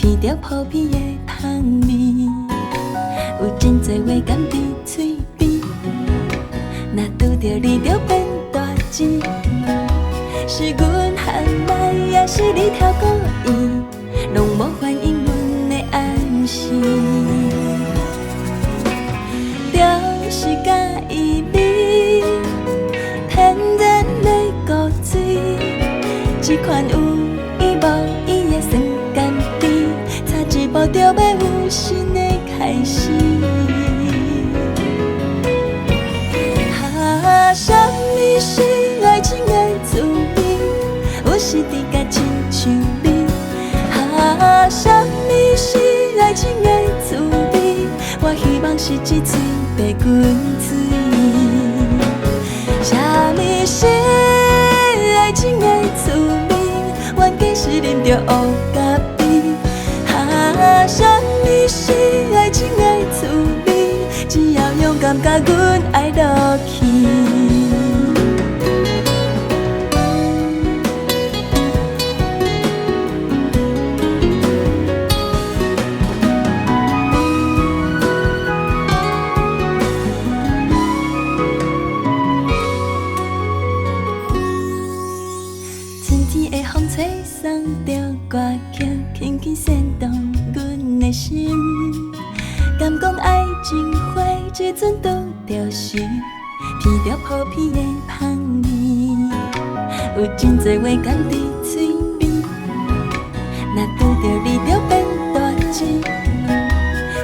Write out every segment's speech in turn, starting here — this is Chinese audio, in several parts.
闻着扑鼻的香味，有真多话甘在嘴边，若拄着你就变大志。是阮喊来，也是你跳故意，拢无反应阮的暗示。就是介意你，天然的古锥，这款有意无意的酸甘甜，差一步就要有新的开始。什么是爱情的滋味？有时伫甲亲像你。什么是爱情的滋味？我希望是一嘴白滚水。什么是爱情的滋味？冤家是啉着乌咖啡。什么是爱情的滋味？只要勇敢甲阮爱落去。吹送着歌曲，轻轻煽动阮的心。敢讲爱情花一阵拄着时，闻着扑鼻的香味，有真多话甘在嘴边。若拄着你就变大志，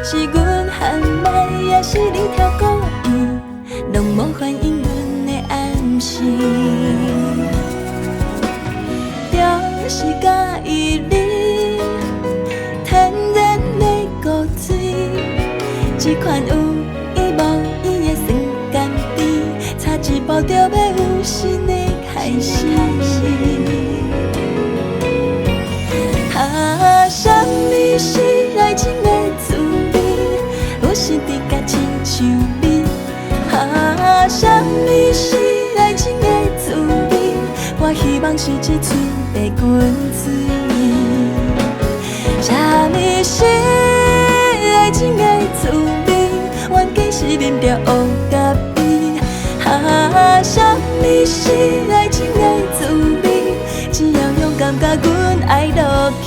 是阮喊来，也是你跳故意，拢无反应阮的暗示。就是介意你，天然的古锥，这款有意无意的酸甘甜，差一步就要有新的开始。什么是爱情的滋味？有时伫甲亲像你。什么是爱情的滋味？我希望是一嘴白滚水。什么是爱情的滋味？冤家是啉着乌咖啡。什么是爱情的滋味？只要勇敢甲阮爱落去。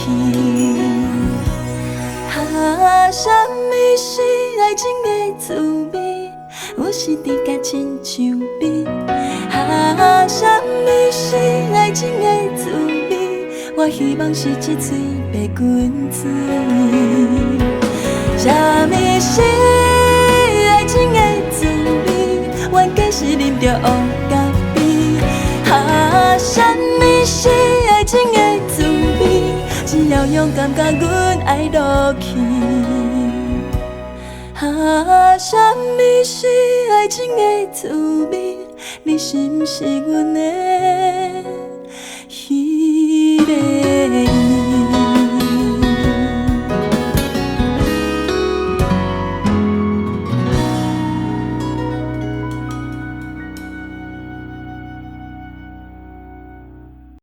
什么是爱情的滋味？有时伫甲亲像你。什么是爱情的滋味？我希望是一嘴白滚水。什么是爱情的滋味？冤家是啉着乌咖啡。什么是爱情的滋味？只要勇敢甲阮爱落去。什么是爱情的滋味？你是不是阮的迄个？